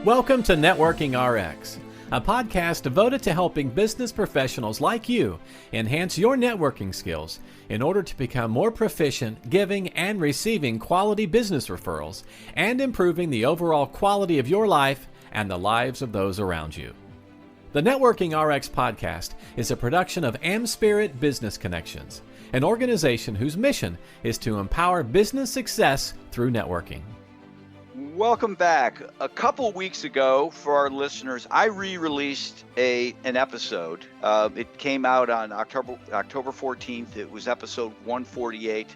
Welcome to Networking RX, a podcast devoted to helping business professionals like you enhance your networking skills in order to become more proficient giving and receiving quality business referrals and improving the overall quality of your life and the lives of those around you. The Networking RX podcast is a production of AmSpirit Business Connections, an organization whose mission is to empower business success through networking. Welcome back. A couple weeks ago, for our listeners, I re-released an episode. It came out on October 14th. It was episode 148,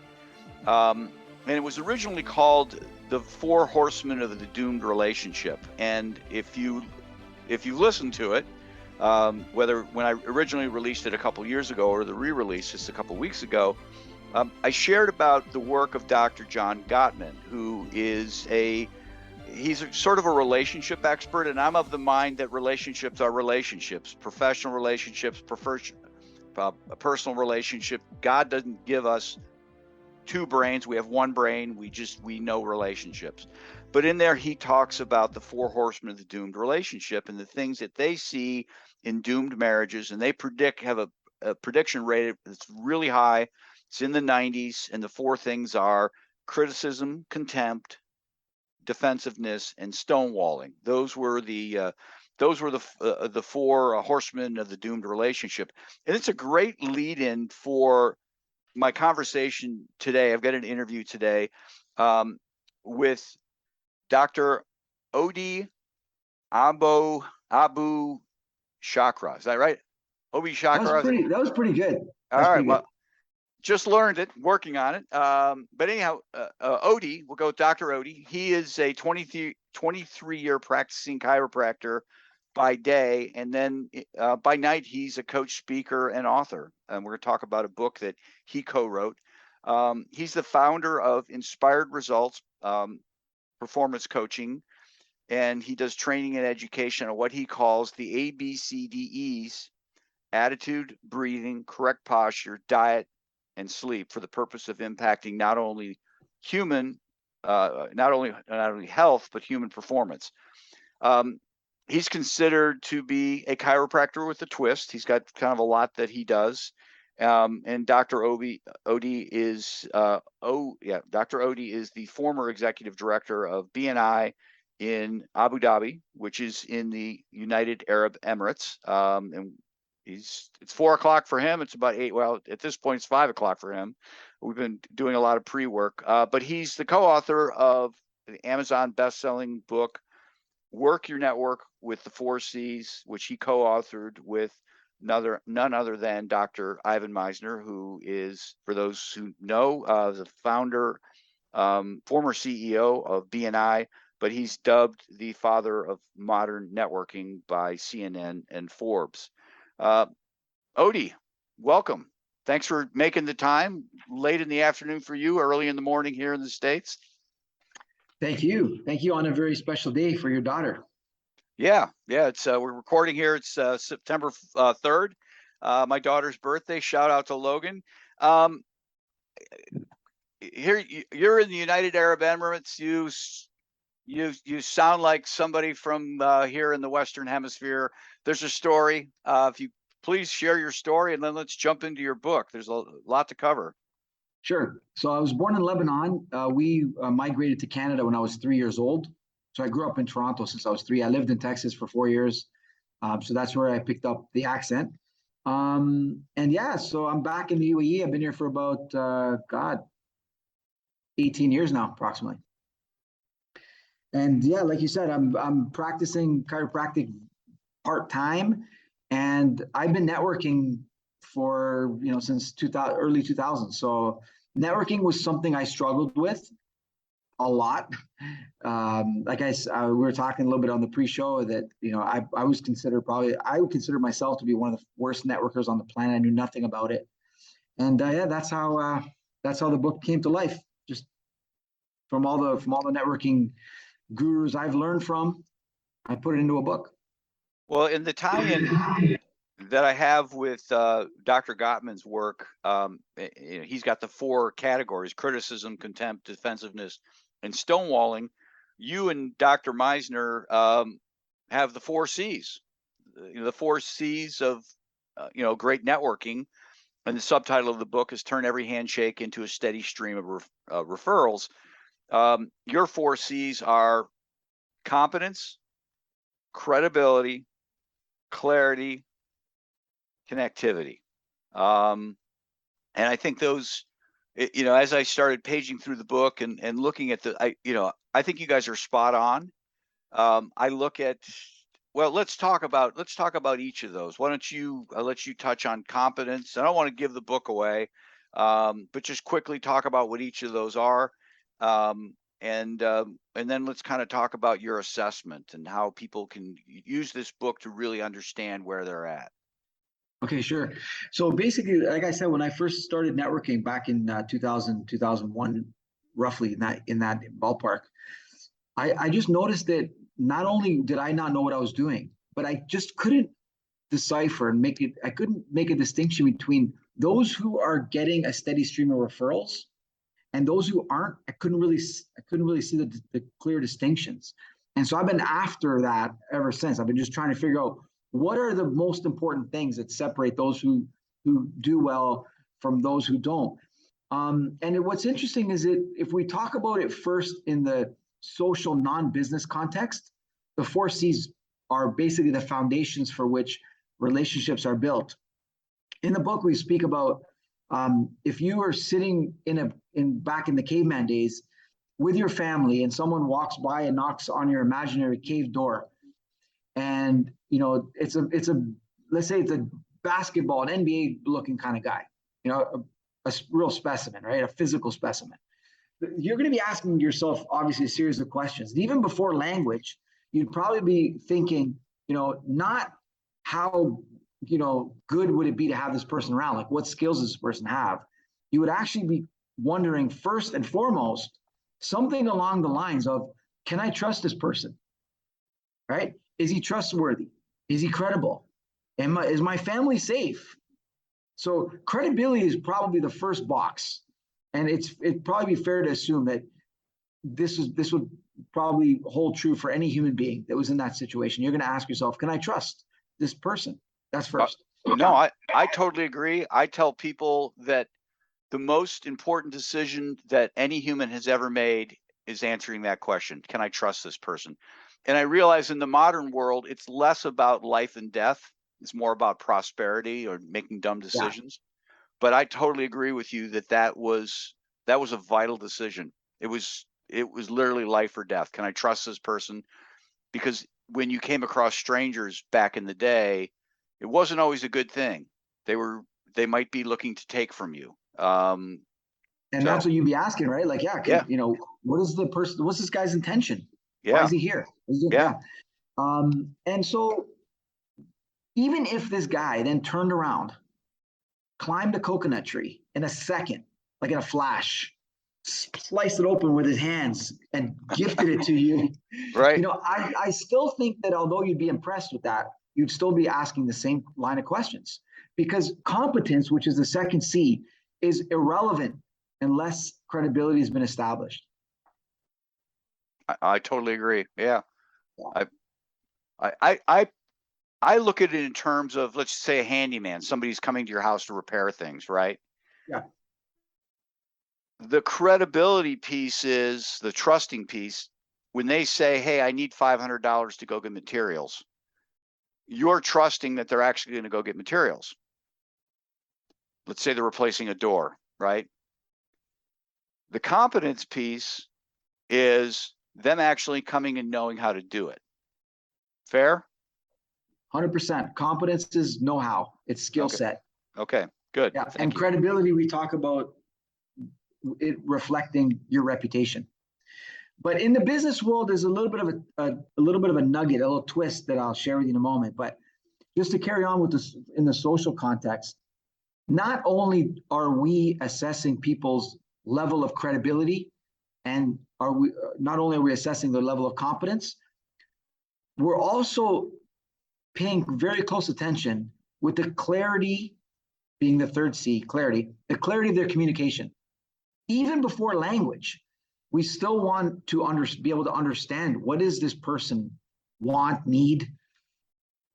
and it was originally called "The Four Horsemen of the Doomed Relationship." And if you listen to it, whether when I originally released it a couple years ago or the re-release just a couple weeks ago, I shared about the work of Dr. John Gottman, who is he's sort of a relationship expert, and I'm of the mind that relationships are relationships, professional relationships, a personal relationship. God doesn't give us two brains. We have one brain. We know relationships. But in there, he talks about the four horsemen of the doomed relationship and the things that they see in doomed marriages, and they have a prediction rate that's really high. It's in the 90s, and the four things are criticism, contempt, defensiveness, and stonewalling. Those were the four horsemen of the doomed relationship, and it's a great lead-in for my conversation today. I've got an interview today with Dr. Odi Abu Chakra. Is that right? Obi Chakra. That was pretty good. All right. Well, just learned it, working on it. But anyhow, Odi, we'll go with Dr. Odi. He is a 23-year practicing chiropractor by day, and then by night, he's a coach, speaker, and author. And we're going to talk about a book that he co-wrote. He's the founder of Inspired Results Performance Coaching, and he does training and education on what he calls the ABCDEs: attitude, breathing, correct posture, diet, and sleep, for the purpose of impacting not only health, but human performance. He's considered to be a chiropractor with a twist. He's got kind of a lot that he does. And Dr. Odi is Dr. Odi is the former executive director of BNI in Abu Dhabi, which is in the United Arab Emirates. And it's 4 o'clock for him. It's about 8. Well, at this point, it's 5 o'clock for him. We've been doing a lot of pre-work, but he's the co-author of the Amazon best-selling book, Work Your Network with the 4 C's, which he co-authored with none other than Dr. Ivan Misner, who is, for those who know, the founder, former CEO of BNI, but he's dubbed the father of modern networking by CNN and Forbes. Odi, welcome. Thanks for making the time late in the afternoon for you, early in the morning here in the States. Thank you. Thank you on a very special day for your daughter. Yeah. It's we're recording here. It's September 3rd, my daughter's birthday. Shout out to Logan. Here you're in the United Arab Emirates. You sound like somebody from here in the Western Hemisphere. There's a story. If you please share your story, and then let's jump into your book. There's a lot to cover. Sure. So I was born in Lebanon. We migrated to Canada when I was 3 years old. So I grew up in Toronto since I was 3. I lived in Texas for 4 years. So that's where I picked up the accent. So I'm back in the UAE. I've been here for about, 18 years now, approximately. And yeah, like you said, I'm practicing chiropractic part-time, and I've been networking for, since early 2000s. So networking was something I struggled with a lot. We were talking a little bit on the pre-show that, I would consider myself to be one of the worst networkers on the planet. I knew nothing about it. And that's how the book came to life. Just from all the networking gurus I've learned from, I put it into a book. Well, in the tie-in that I have with Dr. Gottman's work, he's got the 4 categories: criticism, contempt, defensiveness, and stonewalling. you and Dr. Meisner have the 4 C's, the 4 C's of great networking. And the subtitle of the book is Turn Every Handshake into a Steady Stream of Referrals. Your 4 C's are competence, credibility, clarity, connectivity. And I think those, as I started paging through the book and looking at I think you guys are spot on. I look at, well, let's talk about each of those. Why don't I'll let you touch on competence. I don't want to give the book away, but just quickly talk about what each of those are. And then let's kind of talk about your assessment and how people can use this book to really understand where they're at. Okay, sure. So basically, like I said, when I first started networking back in 2000, 2001, roughly in that ballpark, I just noticed that not only did I not know what I was doing, but I just couldn't decipher and I couldn't make a distinction between those who are getting a steady stream of referrals and those who aren't. I couldn't really see the clear distinctions. And so I've been after that ever since. I've been just trying to figure out what are the most important things that separate those who do well from those who don't. And what's interesting is that if we talk about it first in the social non-business context, the 4 C's are basically the foundations for which relationships are built. In the book, we speak about if you are sitting back in the caveman days with your family and someone walks by and knocks on your imaginary cave door, and let's say it's a basketball, an NBA looking kind of guy, a real specimen, right? A physical specimen. You're going to be asking yourself, obviously, a series of questions. And even before language, you'd probably be thinking, not how, good would it be to have this person around? Like, what skills does this person have? You would actually be wondering, first and foremost, something along the lines of, can I trust this person? Right? Is he trustworthy? Is he credible? Is my family safe? So credibility is probably the first box. And it'd probably be fair to assume that this would probably hold true for any human being that was in that situation. You're going to ask yourself, can I trust this person? That's first. No, I totally agree. I tell people that the most important decision that any human has ever made is answering that question. Can I trust this person? And I realize in the modern world, it's less about life and death. It's more about prosperity or making dumb decisions. Yeah. But I totally agree with you that was a vital decision. It was literally life or death. Can I trust this person? Because when you came across strangers back in the day, it wasn't always a good thing. They might be looking to take from you. And that's what you'd be asking, right? Like, what's this guy's intention? Yeah. Why is he here? Yeah. And so even if this guy then turned around, climbed a coconut tree in a second, like in a flash, sliced it open with his hands and gifted it to you. Right. I still think that although you'd be impressed with that, you'd still be asking the same line of questions, because competence, which is the second C, is irrelevant unless credibility has been established. I totally agree. Yeah. I look at it in terms of, let's say, a handyman, somebody's coming to your house to repair things, right? Yeah. The credibility piece is the trusting piece. When they say, hey, I need $500 to go get materials, you're trusting that they're actually going to go get materials. Let's say they're replacing a door, right? The competence piece is them actually coming and knowing how to do it. Fair? 100%. Competence is know-how. It's skill set. Okay, good. Yeah. And credibility, we talk about it reflecting your reputation. But in the business world, there's a little bit of a nugget, a little twist that I'll share with you in a moment. But just to carry on with this in the social context, not only are we assessing people's level of credibility, and not only are we assessing their level of competence, we're also paying very close attention with the clarity, being the third C, clarity, the clarity of their communication. Even before language, we still want to be able to understand, what is this person want, need,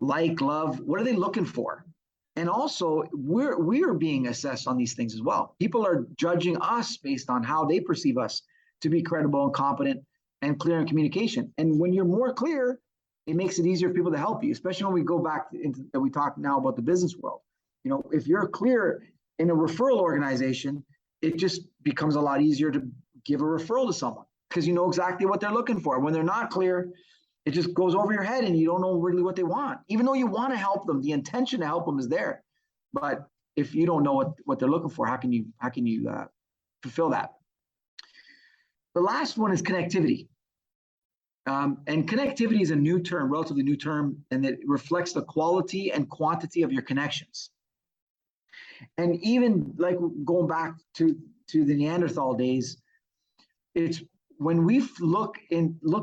like, love, what are they looking for? And also, we're being assessed on these things as well. People are judging us based on how they perceive us to be credible and competent and clear in communication. And when you're more clear, it makes it easier for people to help you, especially when we go back into that we talk now about the business world. You know, if you're clear in a referral organization, it just becomes a lot easier to give a referral to someone because you know exactly what they're looking for. When they're not clear, it just goes over your head and you don't know really what they want, even though you want to help them. The intention to help them is there. But if you don't know what they're looking for, how can you fulfill that? The last one is connectivity. And connectivity is a new term, relatively new term, and it reflects the quality and quantity of your connections. And even like going back to the Neanderthal days, it's when we look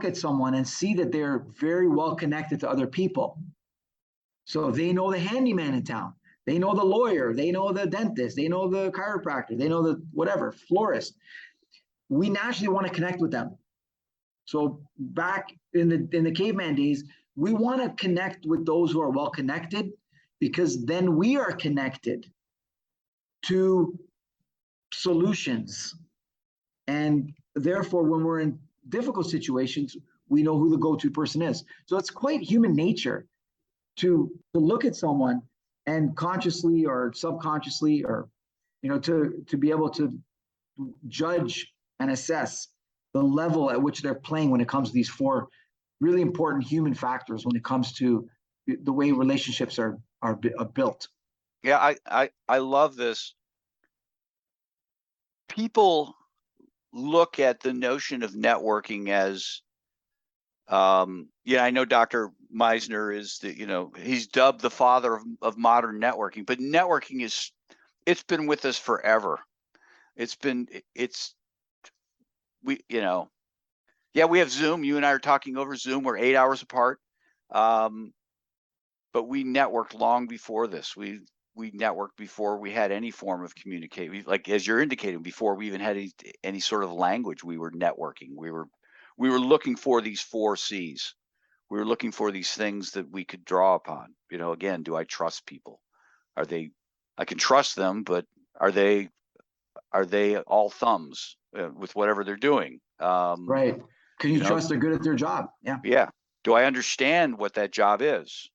at someone and see that they're very well connected to other people. So they know the handyman in town, they know the lawyer, they know the dentist, they know the chiropractor, they know the whatever, florist. We naturally want to connect with them. So back in the caveman days, we want to connect with those who are well connected, because then we are connected to solutions. And therefore, when we're in difficult situations, we know who the go-to person is. So it's quite human nature to look at someone and consciously or subconsciously, or to be able to judge and assess the level at which they're playing when it comes to these four really important human factors when it comes to the way relationships are built. Yeah, I love this. People look at the notion of networking as, I know Dr. Meisner is he's dubbed the father of modern networking, but networking it's been with us forever. We have Zoom. You and I are talking over Zoom. We're 8 hours apart. But we networked long before this. We networked before we had any form of communication. Like as you're indicating, before we even had any sort of language, we were networking. We were looking for these 4 C's. We were looking for these things that we could draw upon. Again, do I trust people? I can trust them, but are they all thumbs with whatever they're doing? Right. Can you trust they're good at their job? Yeah. Yeah. Do I understand what that job is?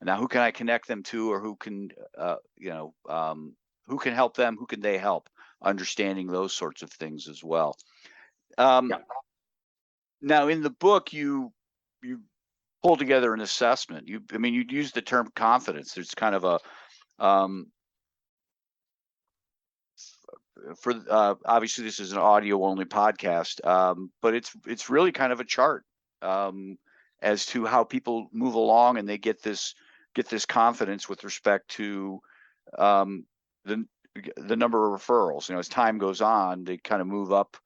Now who can I connect them to, or who can help them? Who can they help? Understanding those sorts of things as well. Now in the book, you pull together an assessment. You use the term confidence. There's kind of a, obviously this is an audio only podcast, but it's really kind of a chart as to how people move along, and they get this confidence with respect to the number of referrals. As time goes on, they kind of move up.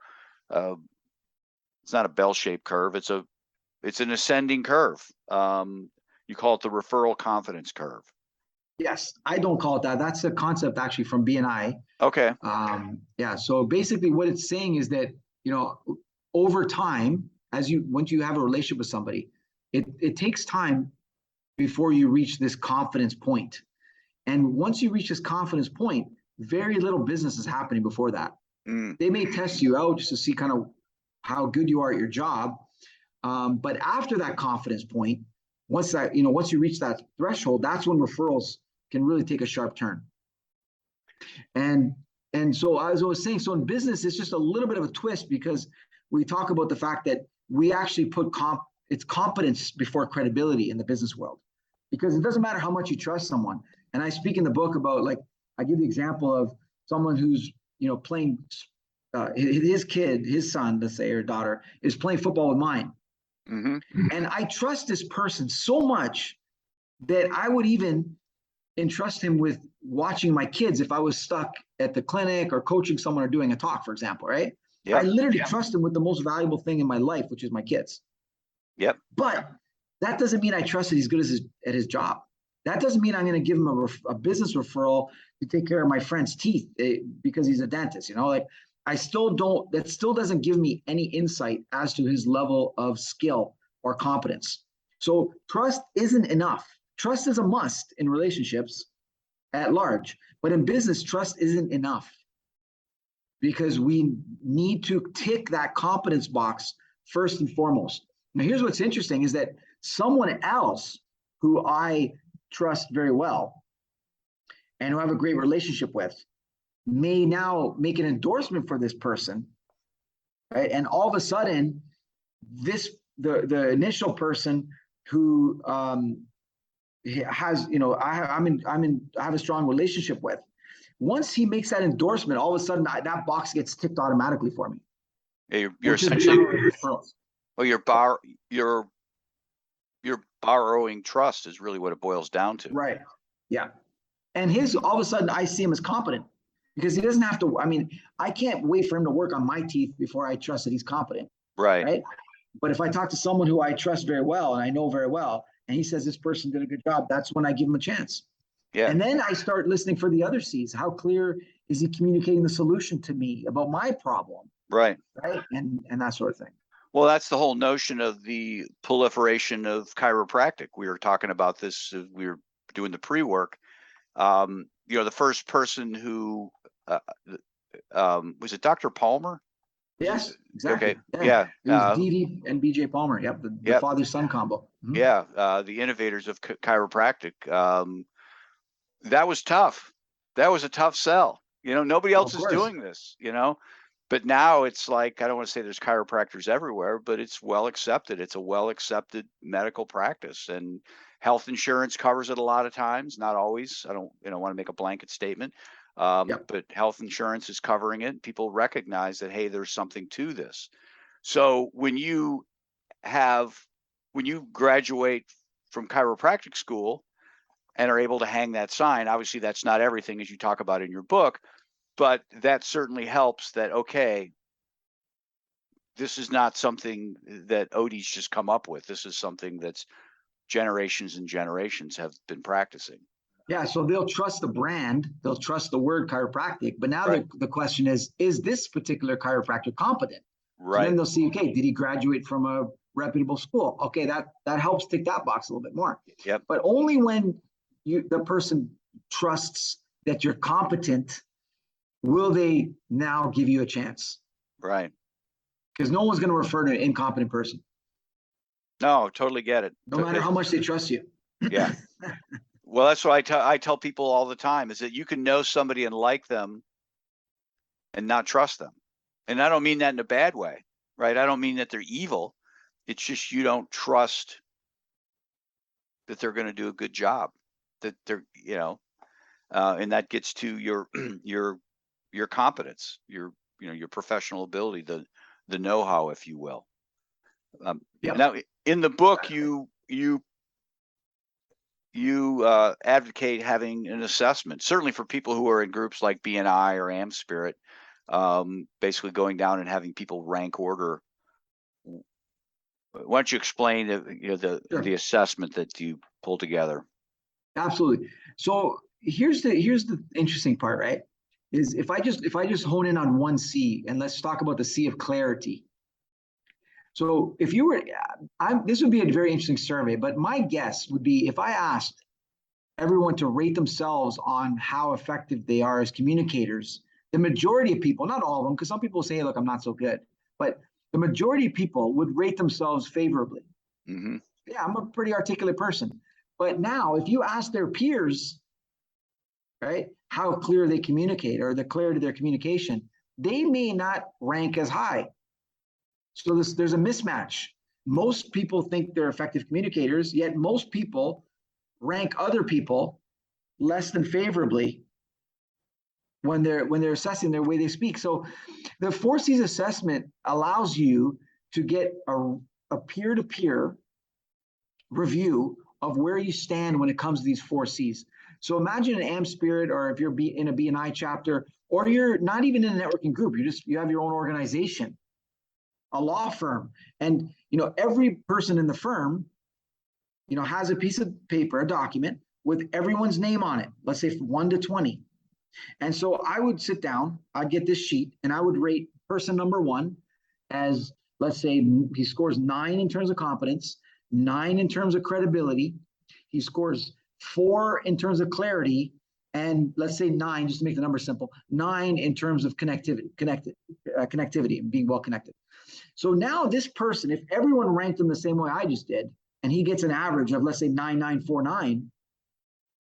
It's not a bell-shaped curve. It's an ascending curve. You call it the referral confidence curve. Yes, I don't call it that. That's a concept actually from BNI. Okay. So basically what it's saying is that, over time, once you have a relationship with somebody, it takes time before you reach this confidence point. And once you reach this confidence point, very little business is happening before that. They may test you out just to see kind of how good you are at your job. But after that confidence point, once you reach that threshold, that's when referrals can really take a sharp turn. And so as I was saying, so in business, it's just a little bit of a twist, because we talk about the fact that we actually put it's competence before credibility in the business world, because it doesn't matter how much you trust someone. And I speak in the book about, like, I give the example of someone who's, playing, his son, let's say, or daughter, is playing football with mine. Mm-hmm. And I trust this person so much that I would even entrust him with watching my kids if I was stuck at the clinic or coaching someone or doing a talk, for example, right? Yep. I literally trust him with the most valuable thing in my life, which is my kids. Yep. But that doesn't mean I trust that he's good at his job. That doesn't mean I'm going to give him a business referral to take care of my friend's teeth because he's a dentist. I still don't, that still doesn't give me any insight as to his level of skill or competence. So trust isn't enough. Trust is a must in relationships at large, but in business, trust isn't enough because we need to tick that competence box first and foremost. Now, here's what's interesting is that someone else who I trust very well and who I have a great relationship with may now make an endorsement for this person, right? And all of a sudden, the initial person who has, I have a strong relationship with. Once he makes that endorsement, all of a sudden that box gets ticked automatically for me. Yeah, you're essentially, well, you're borrowing trust is really what it boils down to. Right. Yeah. And all of a sudden I see him as competent because he doesn't have to, I can't wait for him to work on my teeth before I trust that he's competent. Right. But if I talk to someone who I trust very well and I know very well, and he says this person did a good job, that's when I give him a chance. Yeah. And then I start listening for the other C's. How clear is he communicating the solution to me about my problem? Right. And that sort of thing. Well, that's the whole notion of the proliferation of chiropractic. We were talking about this. We were doing the pre-work. The first person who was it Dr. Palmer? Yes, exactly. Okay. Yeah. It was D.D. and B.J. Palmer. Yep. The father-son combo. Mm-hmm. Yeah. The innovators of chiropractic. That was tough. That was a tough sell. Nobody else is doing this, but now it's like, I don't want to say there's chiropractors everywhere, but it's well accepted. It's a well accepted medical practice, and health insurance covers it a lot of times, not always. I don't want to make a blanket statement. But health insurance is covering it. People recognize that, hey, there's something to this. So when you graduate from chiropractic school and are able to hang that sign, obviously that's not everything as you talk about in your book, but that certainly helps that, okay, this is not something that Odie's just come up with. This is something that's generations and generations have been practicing. Yeah, so they'll trust the brand, they'll trust the word chiropractic, but now the question is this particular chiropractor competent? Right. So then they'll see, okay, did he graduate from a reputable school? Okay, that helps tick that box a little bit more. Yep. But only when the person trusts that you're competent will they now give you a chance. Right. Because no one's going to refer to an incompetent person. No, totally get it. No matter how much they trust you. Yeah. Well, that's what I tell people all the time, is that you can know somebody and like them and not trust them. And I don't mean that in a bad way, right? I don't mean that they're evil. It's just you don't trust that they're going to do a good job, that they're, and that gets to your competence, your professional ability, the know-how, if you will. Now, in the book, you advocate having an assessment, certainly for people who are in groups like BNI or AmSpirit, basically going down and having people rank order. Why don't you explain the assessment that you pull together? Absolutely. So here's the interesting part, right? Is if I just hone in on one C, and let's talk about the C of clarity. So if you were, this would be a very interesting survey, but my guess would be if I asked everyone to rate themselves on how effective they are as communicators, the majority of people, not all of them, because some people say, hey, look, I'm not so good, but the majority of people would rate themselves favorably. Mm-hmm. Yeah, I'm a pretty articulate person. But now if you ask their peers, right, how clear they communicate or the clarity of their communication, they may not rank as high. So there's a mismatch. Most people think they're effective communicators, yet most people rank other people less than favorably when they're assessing their way they speak. So the 4 C's assessment allows you to get a peer-to-peer review of where you stand when it comes to these 4 C's. So imagine an AmSpirit, or if you're in a BNI chapter, or you're not even in a networking group, you have your own organization, a law firm, and every person in the firm has a piece of paper, a document with everyone's name on it, let's say 1 to 20. And so I would sit down, I'd get this sheet, and I would rate person number one as, let's say, he scores 9 in terms of competence, 9 in terms of credibility. He scores 4 in terms of clarity, and let's say 9, just to make the number simple, 9 in terms of connectivity and being well connected. So now this person, if everyone ranked him the same way I just did, and he gets an average of, let's say, 9949,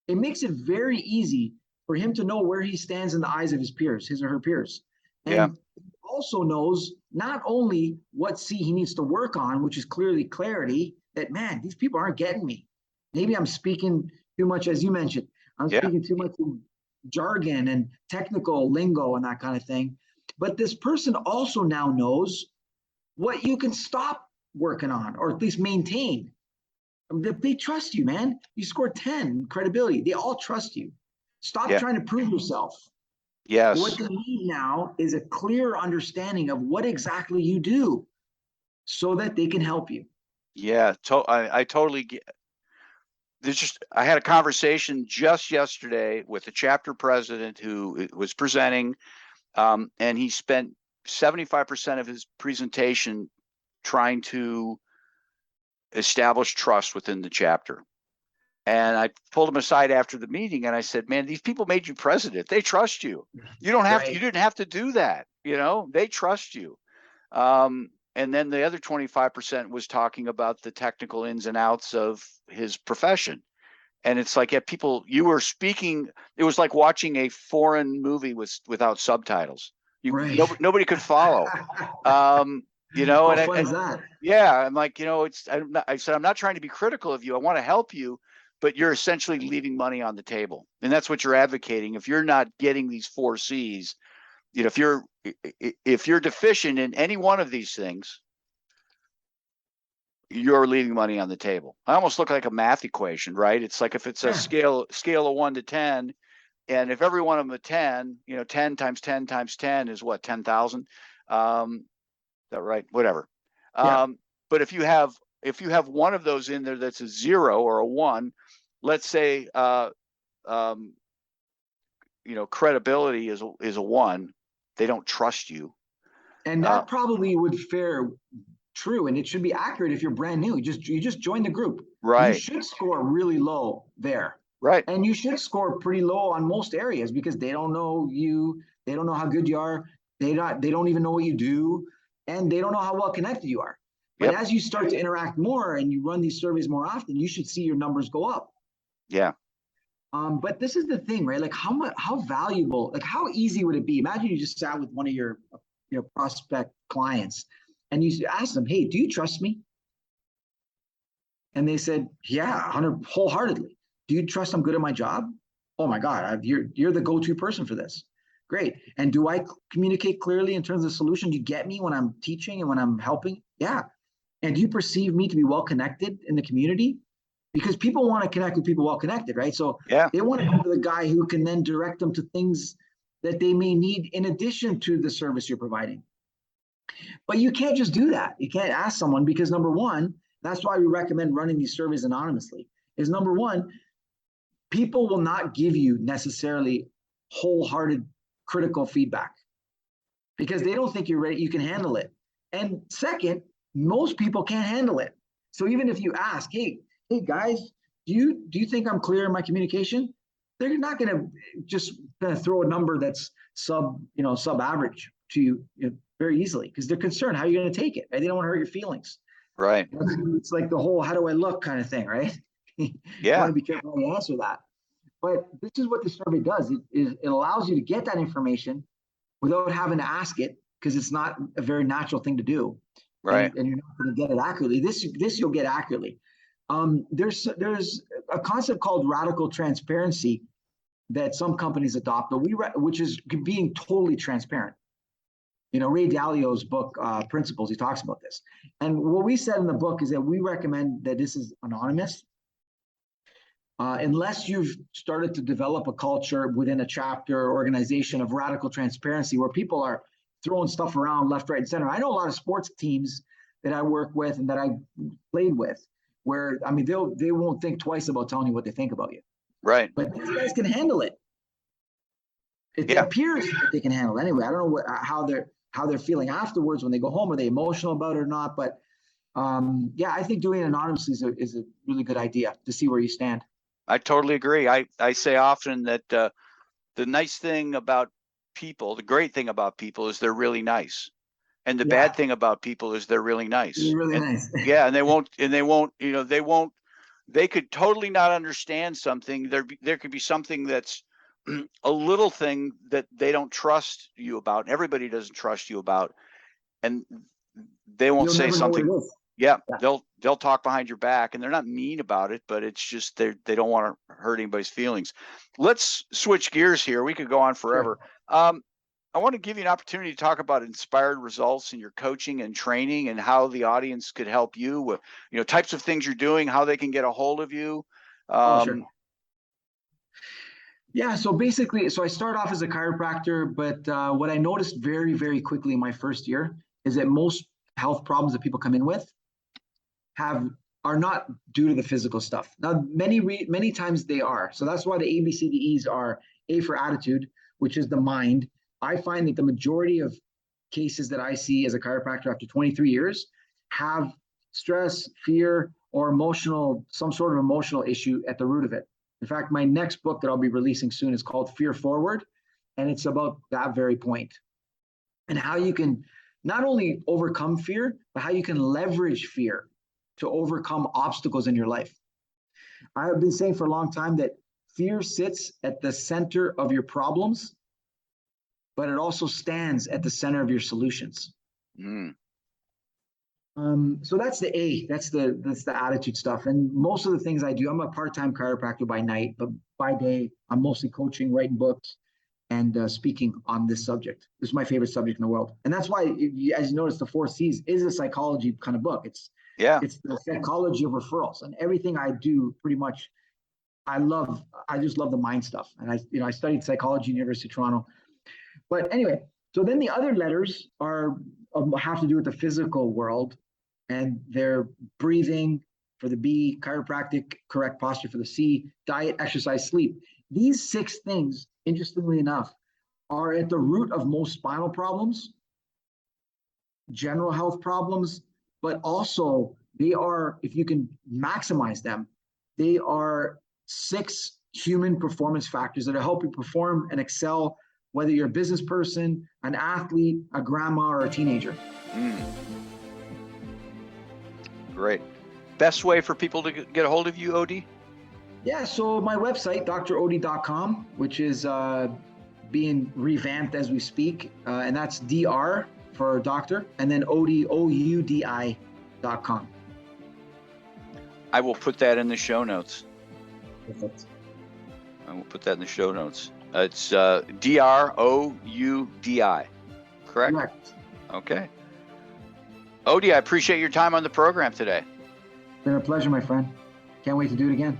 it makes it very easy for him to know where he stands in the eyes of his peers, his or her peers. And also knows not only what C he needs to work on, which is clearly clarity, that, man, these people aren't getting me. Maybe I'm speaking too much, as you mentioned. I'm speaking too much jargon and technical lingo and that kind of thing. But this person also now knows what you can stop working on, or at least maintain. They trust you, man. You score 10 credibility. They all trust you. Stop trying to prove yourself. Yes. What they need now is a clear understanding of what exactly you do so that they can help you. Yeah, I totally get. I had a conversation just yesterday with a chapter president who was presenting, and he spent 75% of his presentation trying to establish trust within the chapter. And I pulled him aside after the meeting and I said, man, these people made you president. They trust you. You don't have to, you didn't have to do that. You know, they trust you. And then the other 25% was talking about the technical ins and outs of his profession. And it's like, people, you were speaking, it was like watching a foreign movie without subtitles. Nobody could follow. You know, How fun is that? Yeah, I'm like, you know, I said, I'm not trying to be critical of you. I want to help you, but you're essentially leaving money on the table. And that's what you're advocating. If you're not getting these 4 C's, you know, if you're deficient in any one of these things, you're leaving money on the table. I almost look like a math equation, right? It's like if it's a scale of 1 to 10, and if every one of them a 10, you know, 10 times 10 times 10 is what, 10,000? Is that right? Whatever. But if you have one of those in there that's a 0 or a 1, let's say, you know, credibility is a 1. They don't trust you. And that probably would fare true, and it should be accurate if you're brand new. You just joined the group. Right. You should score really low there. Right. And you should score pretty low on most areas because they don't know you. They don't know how good you are. They don't even know what you do, and they don't know how well connected you are. But as you start to interact more and you run these surveys more often, you should see your numbers go up. Yeah. But this is the thing, right? Like how valuable, like how easy would it be? Imagine you just sat with one of your prospect clients and you ask them, hey, do you trust me? And they said, yeah, wholeheartedly. Do you trust I'm good at my job? Oh my God, you're the go-to person for this. Great. And do I communicate clearly in terms of the solution? Do you get me when I'm teaching and when I'm helping? Yeah. And do you perceive me to be well connected in the community? Because people want to connect with people well connected, right? So they want to go to the guy who can then direct them to things that they may need in addition to the service you're providing. But you can't just do that. You can't ask someone because, number one, that's why we recommend running these surveys anonymously, is number one, people will not give you necessarily wholehearted critical feedback because they don't think you're ready, you can handle it. And second, most people can't handle it. So even if you ask, hey guys, do you think I'm clear in my communication? They're not going to just throw a number that's sub average to you, very easily because they're concerned how you're going to take it. Right? They don't want to hurt your feelings. Right. It's like the whole how do I look kind of thing, right? You want to be careful when you answer that. But this is what the survey does. It allows you to get that information without having to ask it because it's not a very natural thing to do. Right. And you're not going to get it accurately. This you'll get accurately. There's a concept called radical transparency that some companies adopt, but which is being totally transparent. Ray Dalio's book, Principles, he talks about this. And what we said in the book is that we recommend that this is anonymous. Unless you've started to develop a culture within a chapter or organization of radical transparency where people are throwing stuff around left, right, and center. I know a lot of sports teams that I work with and that I played with where, they won't think twice about telling you what they think about you. Right. But these guys can handle it. it Yeah. appears that they can handle it anyway. I don't know how they're feeling afterwards when they go home. Are they emotional about it or not? But yeah, I think doing it anonymously is a really good idea to see where you stand. I totally agree. I say often that the nice thing about people, the great thing about people is they're really nice. And the Yeah. bad thing about people is they're really nice. You're really And nice. yeah, and they could totally not understand something. There could be something that's a little thing that they don't trust you about. Everybody doesn't trust you about, and they won't You'll say never know what something. it is. Yeah, Yeah. they'll talk behind your back, and they're not mean about it, but it's just they don't want to hurt anybody's feelings. Let's switch gears here. We could go on forever. Sure. I want to give you an opportunity to talk about inspired results in your coaching and training, and how the audience could help you with, types of things you're doing, how they can get a hold of you. Sure. Yeah, so basically, I started off as a chiropractor, but what I noticed very, very quickly in my first year is that most health problems that people come in with are not due to the physical stuff. Now, many times they are. So that's why the ABCDEs are A for attitude, which is the mind. I find that the majority of cases that I see as a chiropractor after 23 years have stress, fear, or some sort of emotional issue at the root of it. In fact, my next book that I'll be releasing soon is called Fear Forward, and it's about that very point and how you can not only overcome fear, but how you can leverage fear to overcome obstacles in your life. I have been saying for a long time that fear sits at the center of your problems, but it also stands at the center of your solutions. So that's the A. That's the attitude stuff. And most of the things I do, I'm a part-time chiropractor by night, but by day, I'm mostly coaching, writing books, and speaking on this subject. This is my favorite subject in the world, and that's why, as you notice, the 4 C's is a psychology kind of book. It's the psychology of referrals, and everything I do, pretty much, I just love the mind stuff. And I studied psychology at University of Toronto. But anyway, so then the other letters have to do with the physical world, and they're breathing for the B, chiropractic, correct posture for the C, diet, exercise, sleep. These 6 things, interestingly enough, are at the root of most spinal problems, general health problems, but also they are, if you can maximize them, they are 6 human performance factors that help you perform and excel, whether you're a business person, an athlete, a grandma, or a teenager. Great. Best way for people to get a hold of you, Odie? Yeah, so my website, drodie.com, which is being revamped as we speak, and that's DR for doctor, and then Odie, OUDI.com. I will put that in the show notes. Perfect. I will put that in the show notes. It's DROUDI, correct? Correct. Okay. Odie, I appreciate your time on the program today. It's been a pleasure, my friend. Can't wait to do it again.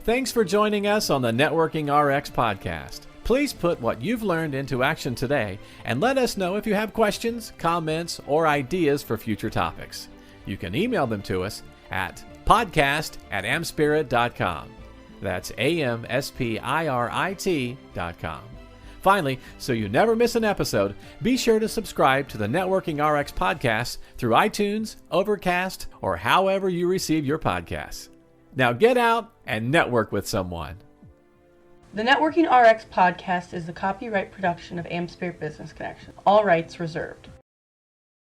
Thanks for joining us on the Networking RX podcast. Please put what you've learned into action today and let us know if you have questions, comments, or ideas for future topics. You can email them to us at podcast@amspirit.com. That's AMSPIRIT.com. Finally, so you never miss an episode, be sure to subscribe to the Networking RX podcast through iTunes, Overcast, or however you receive your podcasts. Now get out and network with someone. The Networking RX podcast is the copyright production of AmSpirit Business Connection. All rights reserved.